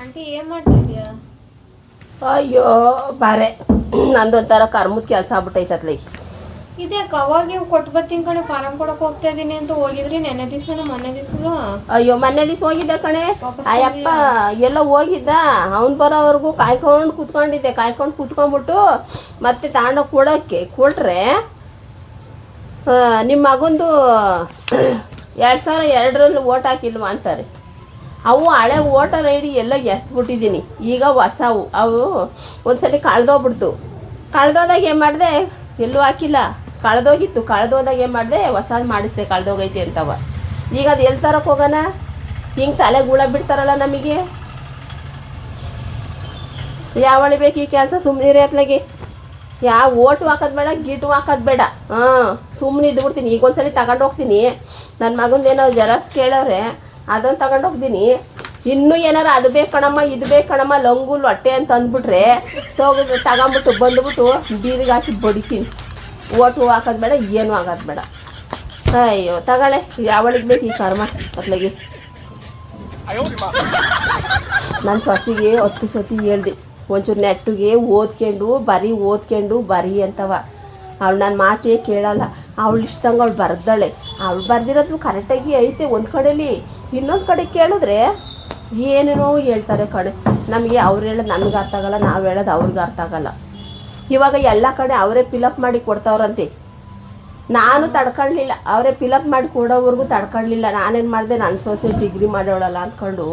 Aunty ಏನ್ ಮಾಡ್ತಿದ್ಯಾ? ಅಯ್ಯೋ ಬಾರೆ ನಂದೊಂಥರ ಕರ್ಮದ ಕೆಲಸ ಆಗ್ಬಿಟ್ಟೈತತ್ಲಿ. ಇದ್ಯಾಕೆ ಅವಾಗ ಇವ್ ಕೊಟ್ಟು ಬರ್ತೀನಿ ಕಣೆ, ಫಾರಂ ಕೊಡಕ್ ಹೋಗ್ತಾ ಇದೀನಿ ಅಂತ ಹೋಗಿದ್ರಿ ನೆನ್ನೆ ದಿವ್ಸನ ಮೊನ್ನೆ ದಿವ್ಸ? ಅಯ್ಯೋ ಮೊನ್ನೆ ದಿವ್ಸ ಹೋಗಿದ್ದೆ ಕಣೆ. ವಾಪಸ್ ಅಯ್ಯಪ್ಪ ಎಲ್ಲ ಹೋಗಿದ್ದ, ಅವ್ನು ಬರೋವರೆಗೂ ಕಾಯ್ಕೊಂಡು ಕೂತ್ಕೊಂಡಿದ್ದೆ. ಕಾಯ್ಕೊಂಡು ಕೂತ್ಕೊಂಡ್ಬಿಟ್ಟು ಮತ್ತೆ ತಗೊಂಡೋಗಿ ಕೊಟ್ರೆ ನಿಮ್ಮ ಮಗಂದು 2002ರಲ್ಲಿ ಓಟ್ ಹಾಕಿಲ್ವಾ ಅಂತಾರೆ. ಅವು ಹಳೆ ವೋಟರ್ ಐ ಡಿ ಎಲ್ಲ ಎಸ್ಬಿಟ್ಟಿದ್ದೀನಿ. ಈಗ ಹೊಸವು ಅವು ಒಂದ್ಸಲಿ ಕಳೆದೋಗ್ಬಿಡ್ತು. ಕಳೆದೋದಾಗ ಏನು ಮಾಡಿದೆ, ಎಲ್ಲೂ ಹಾಕಿಲ್ಲ, ಕಳೆದೋಗಿತ್ತು. ಕಳೆದೋದಾಗ ಏನು ಮಾಡಿದೆ, ಹೊಸದು ಮಾಡಿಸ್ದೆ, ಕಳೆದೋಗೈತೆ ಅಂತವ. ಈಗ ಅದು ಎಲ್ಲಿ ತರಕ್ಕೆ ಹೋಗೋಣ? ಹಿಂಗೆ ತಲೆ ಗುಳ ಬಿಡ್ತಾರಲ್ಲ ನಮಗೆ. ಯಾವಳಿ ಬೇಕು ಈ ಕೆಲಸ? ಸುಮ್ಮನೆ ಅತ್ಲಾಗೆ ಯಾವ ಓಟು ಹಾಕೋದು ಬೇಡ, ಗೀಟು ಹಾಕೋದು ಬೇಡ. ಸುಮ್ಮನೆ ಇದ್ಬಿಡ್ತೀನಿ. ಈಗ ಒಂದ್ಸಲಿ ತಗೊಂಡು ಹೋಗ್ತೀನಿ. ನನ್ನ ಮಗಂದೇನೋ ಜೆರಾಕ್ಸ್ ಕೇಳೋರೆ, ಅದನ್ನು ತಗೊಂಡು ಹೋಗ್ತೀನಿ. ಇನ್ನೂ ಏನಾರು ಅದು ಬೇಕು ಕಣಮ್ಮ, ಇದು ಬೇಕು ಕಣಮ್ಮ, ಲಂಗು ಲೊಟ್ಟೆ ಅಂತ ಅಂದ್ಬಿಟ್ರೆ ತಗೊಂಬಿಟ್ಟು ಬಂದುಬಿಟ್ಟು ಬೀರಿಗೆ ಹಾಕಿ ಬಡಿತೀನಿ. ಓಟು ಹಾಕೋದು ಬೇಡ, ಏನೂ ಆಗೋದು ಬೇಡ. ಅಯ್ಯೋ ತಗೊಳ್ಳೆ, ಯಾವಳಿಗೆ ಬೇಕು ಈ ಕರ್ಮ ಅತ್ಲಾಗೆ. ನನ್ನ ಸೊಸೆಗೆ 10 ಸತಿ ಹೇಳ್ದೆ, ಒಂಚೂರು ನೆಟ್ಟಿಗೆ ಓದ್ಕೊಂಡು ಬರೀ ಅಂತವ. ಅವಳು ನನ್ನ ಮಾತೇ ಕೇಳಲ್ಲ. ಅವಳು ಇಷ್ಟಂಗೆ ಅವಳು ಬರ್ದಾಳೆ. ಅವಳು ಬರ್ದಿರೋದು ಕರೆಕ್ಟಾಗಿ ಐತೆ ಒಂದು ಕಡೆಯಲ್ಲಿ. ಇನ್ನೊಂದು ಕಡೆ ಕೇಳಿದ್ರೆ ಏನೇನೋ ಹೇಳ್ತಾರೆ ಕಡೆ. ನಮಗೆ ಅವ್ರು ಹೇಳೋದು ನಮಗೆ ಅರ್ಥ ಆಗಲ್ಲ, ನಾವು ಹೇಳೋದು ಅವ್ರಿಗೆ ಅರ್ಥ ಆಗಲ್ಲ. ಇವಾಗ ಎಲ್ಲ ಕಡೆ ಅವರೇ ಫಿಲಪ್ ಮಾಡಿ ಕೊಡ್ತಾವ್ರಂತೆ. ನಾನು ತಡ್ಕೊಳ್ಳಲಿಲ್ಲ, ಅವರೇ ಫಿಲಪ್ ಮಾಡಿ ಕೊಡೋವರೆಗೂ ತಡ್ಕೊಳ್ಳಲಿಲ್ಲ. ನಾನೇನು ಮಾಡಿದೆ, ನನ್ನ ಸೊಸೆ ಡಿಗ್ರಿ ಮಾಡೋಳಲ್ಲ ಅಂದ್ಕೊಂಡು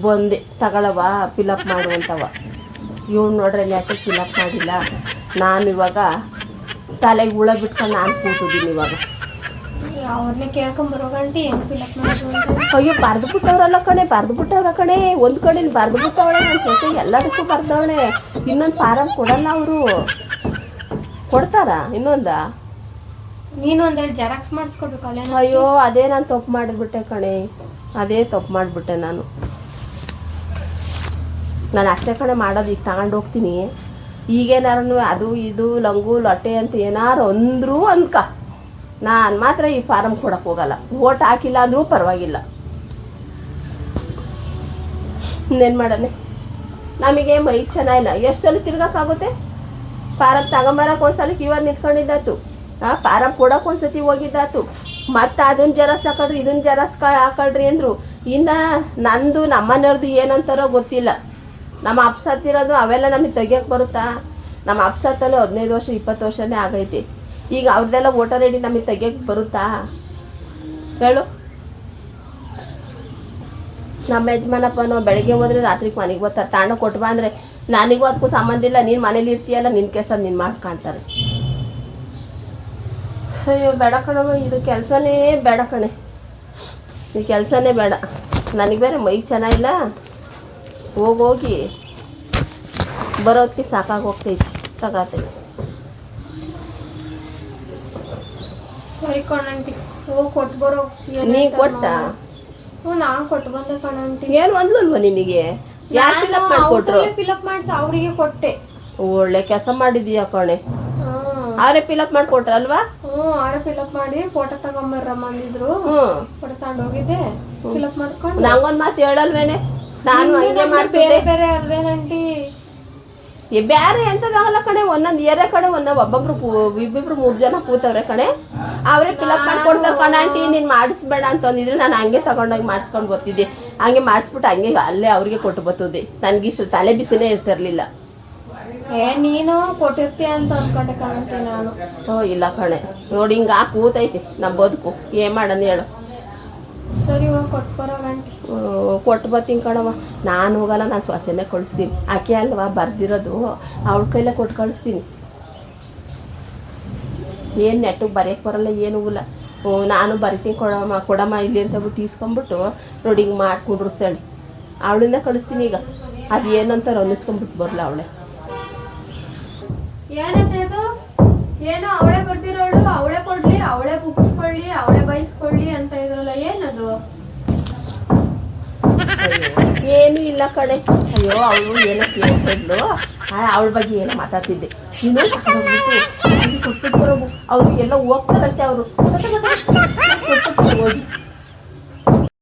ಬಂದೆ. ತಗೊಳವ ಫಿಲಪ್ ಮಾಡುವಂಥವ. ಇವಳು ನೋಡ್ರೆ ನೆಟ್ಟಿಗೆ ಫಿಲಪ್ ಮಾಡಿಲ್ಲ. ನಾನು ಇವಾಗ ತಲೆಗೆ ಹುಳ ಬಿಟ್ಕೊಂಡು ನಾನು ಕೂತಿದ್ದೀನಿ ಇವಾಗ. ಅವ್ರನ್ನೇ ಕೇಳ್ಕೊಂಬರೋ ಗಂಟೆ ಏನು ಫಿಲಪ್ ಮಾಡೋದು ಅಂತ. ಅಯ್ಯೋ ಬರೆದು ಬಿಟ್ಟವ್ರ ಕಣೆ. ಒಂದು ಕಡೆ ಬರೆದು ಬಿಟ್ಟವಳೆ ನನ್ನ ಸೊಸೆ, ಎಲ್ಲದಕ್ಕೂ ಬರ್ದವಳೆ. ಇನ್ನೊಂದು ಫಾರಮ್ ಕೊಡಲ್ಲ ಅವರು. ಕೊಡ್ತಾರಾ ಇನ್ನೊಂದ? ನೀನು ಒಂದೆರಡು ಜೆರಾಕ್ಸ್ ಮಾಡಿಸ್ಕೋಬೇಕು ಅಲ್ಲೇ. ಅಯ್ಯೋ ಅದೇ ನಾನು ತಪ್ಪು ಮಾಡಿಬಿಟ್ಟೆ ಕಣೆ. ತಪ್ಪು ಮಾಡಿಬಿಟ್ಟೆ ನಾನು ಅಷ್ಟೇ ಕಣೆ ಮಾಡೋದು. ಈಗ ತಗೊಂಡು ಹೋಗ್ತೀನಿ. ಈಗೇನಾರು ಅದು ಇದು ಲಂಗು ಲೊಟ್ಟೆ ಅಂತ ಏನಾರು ಅಂದರೂ ಅಂದ್ಕ, ನಾನು ಮಾತ್ರ ಈ ಫಾರಮ್ ಕೊಡೋಕ್ಕೆ ಹೋಗಲ್ಲ. ಓಟ್ ಹಾಕಿಲ್ಲ ಅಂದರೂ ಪರವಾಗಿಲ್ಲ. ಇನ್ನೇನು ಮಾಡೋಣ, ನಮಗೆ ಮೈ ಚೆನ್ನಾಗಿಲ್ಲ. ಎಷ್ಟು ಸಲ ತಿರ್ಗೋಕ್ಕಾಗುತ್ತೆ? ಫಾರಮ್ ತಗೊಂಬರಕ್ಕೆ ಒಂದು ಸಲ ಕ್ಯೂವರ್ ನಿಂತ್ಕೊಂಡಿದ್ದಾತು, ಫಾರಮ್ ಕೊಡೋಕೆ ಒಂದು ಸತಿ ಹೋಗಿದ್ದಾತು. ಮತ್ತು ಅದನ್ನು ಜೆರಾಕ್ಸ್ ಹಾಕೊಳ್ರಿ, ಇದನ್ನು ಜೆರಾಕ್ಸ್ ಹಾಕೊಳ್ರಿ ಅಂದರು. ಇನ್ನು ನಂದು ನಮ್ಮನೆಯವ್ರದ್ದು ಏನಂತಾರೋ ಗೊತ್ತಿಲ್ಲ. ನಮ್ಮ ಅಪ್ಸತ್ತಿರೋದು ಅವೆಲ್ಲ ನಮಗೆ ತೆಗಿಯೋಕ್ಕೆ ಬರುತ್ತಾ? ನಮ್ಮ ಅಪ್ಸತ್ತಲ್ಲೂ 15 ವರ್ಷ 20 ವರ್ಷನೇ ಆಗೈತಿ. ಈಗ ಅವ್ರದ್ದೆಲ್ಲ ವೋಟರ್ ಐ ಡಿ ನಮಗೆ ತೆಗಿಯೋಕ್ಕೆ ಬರುತ್ತಾ ಹೇಳು? ನಮ್ಮ ಯಜಮಾನಪ್ಪನೋ ಬೆಳಗ್ಗೆ ಹೋದ್ರೆ ರಾತ್ರಿಗೆ ಮನೆಗೆ ಬರ್ತಾರೆ. ತಾಂಡ ಕೊಟ್ಟು ಬಾ ಅಂದರೆ ನನಗೂ ಅದಕ್ಕೂ ಸಂಬಂಧ ಇಲ್ಲ, ನೀನು ಮನೇಲಿ ಇರ್ತೀಯಲ್ಲ, ನಿನ್ನ ಕೆಲಸ ನೀನು ಮಾಡ್ಕೊಂತಾರೆ. ಅಯ್ಯೋ ಬೇಡ ಕಣಮ್ಮ, ಇದು ಕೆಲಸನೇ ಬೇಡ ಕಣೆ. ಈ ಕೆಲಸನೇ ಬೇಡ. ನನಗೆ ಬೇರೆ ಮೈ ಚೆನ್ನಾಗಿಲ್ಲ. ಹೋಗಿ ಬರೋದಕ್ಕೆ ಸಾಕಾಗಿ ಹೋಗ್ತೈತಿ. ತಗೋತೈತಿ. ಸರಿ ಕಣಂಟಿ, ಹೋಗಿ ಕೊಟ್ಟು ಬರೋ. ನೀ ಕೊಟ್ಟ? ನಾನು ಕೊಟ್ಟು ಬಂದೆ ಕಣಂಟಿ. ಏನು ಅಂದ್ಲಲ್ವ ನಿನಗೆ? ಯಾರು ಫಿಲಪ್ ಮಾಡಿಕೊಟ್ರು? ಫಿಲಪ್ ಮಾಡಿಸಿ ಅವರಿಗೆ ಕೊಟ್ಟೆ. ಒಳ್ಳೆ ಕೆಲಸ ಮಾಡಿದೀಯ ಕಣೆ. ಅವರೇ ಫಿಲಪ್ ಮಾಡಿಕೊಟ್ರಲ್ವಾ? ಅವರೇ ಫಿಲಪ್ ಮಾಡಿ ಫೋಟೋ ತಗೊಂಬರ್ರಮ್ಮ ಅಂದಿದ್ರು. ಫೋಟೋ ತಗೊಂಡೋಗಿದ್ದೆ, ಫಿಲಪ್ ಮಾಡ್ಕೊಂಡು. ನಂಗೊಂದು ಮಾತು ಹೇಳಲ್ವೇನೆ? ನಾನು ಹಂಗೆ ಮಾಡ್ತಿದ್ದೆ. ಬೇರೆ ಅಲ್ವೇನಂಟಿ? ಬೇರೆ ಎಂಥದ್ದಾಗಲ್ಲ ಕಣೆ. ಒಂದೊಂದು ಏರಿಯಾ ಕಡೆ ಒಬ್ಬೊಬ್ರು ಇಬ್ಬಿಬ್ರು 3 ಜನ ಕೂತವ್ರೆ ಕಣೆ. ಅವರೇ ಫಿಲಪ್ ಮಾಡ್ಕೊಡ್ತಾರೆ ಕಣ ಆಂಟಿ. ನೀನು ಮಾಡಿಸ್ಬೇಡ ಅಂತಂದಿದ್ರೆ ನಾನು ಹಂಗೆ ತಗೊಂಡೋಗಿ ಮಾಡಿಸ್ಕೊಂಡು ಬರ್ತಿದ್ದೆ. ಹಂಗೆ ಮಾಡಿಸ್ಬಿಟ್ಟು ಹಂಗೆ ಅಲ್ಲೇ ಅವ್ರಿಗೆ ಕೊಟ್ಟು ಬರ್ತದೆ. ನನಗಿಷ್ಟು ತಲೆ ಬಿಸಿನೇ ಇರ್ತಿರ್ಲಿಲ್ಲ. ನೀನು ಕೊಟ್ಟಿರ್ತೀಯ ಅಂತ ಅಂದ್ಕೊಂಡೆ ಕಣಂಟಿ ನಾನು. ಇಲ್ಲ ಕಣೆ, ನೋಡಿ ಹಿಂಗೆ ಕೂತೈತಿ ನಮ್ಮ ಬದುಕು. ಏನು ಮಾಡೋಣ ಹೇಳು? ಸರಿ ಹೋಗಿ ಕೊಟ್ಟು ಬರೋ ಗಂಟೆ. ಕೊಟ್ಟು ಬರ್ತೀನಿ ಕಣವ. ನಾನು ಹೋಗಲ್ಲ, ನಾನು ಸೊಸೆನೇ ಕಳಿಸ್ತೀನಿ. ಆಕೆ ಅಲ್ವಾ ಬರ್ದಿರೋದು, ಅವಳ ಕೈಲೇ ಕೊಟ್ಟು ಕಳಿಸ್ತೀನಿ. ಏನು ನೆಟ್ಟಿಗೆ ಬರೆಯೋಕ್ಕೆ ಬರಲ್ಲ, ಏನೂ ಇಲ್ಲ. ನಾನು ಬರಿತೀನಿ ಕೊಡಮ್ಮ ಇಲ್ಲಿ ಅಂತ ಬಿಟ್ಟು ಈಸ್ಕೊಂಬಿಟ್ಟು ನೋಡಿ ಹಿಂಗೆ ಮಾಡ್ಕೊಂಡ್ರು ಸಳಿ ಅವಳಿಂದ ಕಳಿಸ್ತೀನಿ. ಈಗ ಅದು ಏನಂತಾರೆ ಅನ್ನಿಸ್ಕೊಂಬಿಟ್ಟು ಬರಲ್ಲ ಅವಳೆ. ಏನದು? ಏನೋ ಅವಳೇ ಬರ್ದಿರೋಳು, ಅವಳೇ ಕೊಡ್ಲಿ, ಅವಳೇ ಬುಕ್ಸ್ಕೊಳ್ಳಿ, ಅವಳೇ ಬಯಸ್ಕೊಳ್ಳಿ ಅಂತ ಇದ್ರಲ್ಲ, ಏನದು? ಏನೂ ಇಲ್ಲ ಕಡೆ. ಅಯ್ಯೋ ಅವಳು ಏನೋ ಕೇಳ್ತಿದ್ಲು, ಅವಳ ಬಗ್ಗೆ ಏನೋ ಮಾತಾಡ್ತಿದ್ದೆ. ಇನ್ನೂ ಕೊಟ್ಬಿಟ್ಟು ಅವ್ರು ಎಲ್ಲ ಹೋಗ್ತಾರಂತೆ. ಅವರು ಹೋಗಿ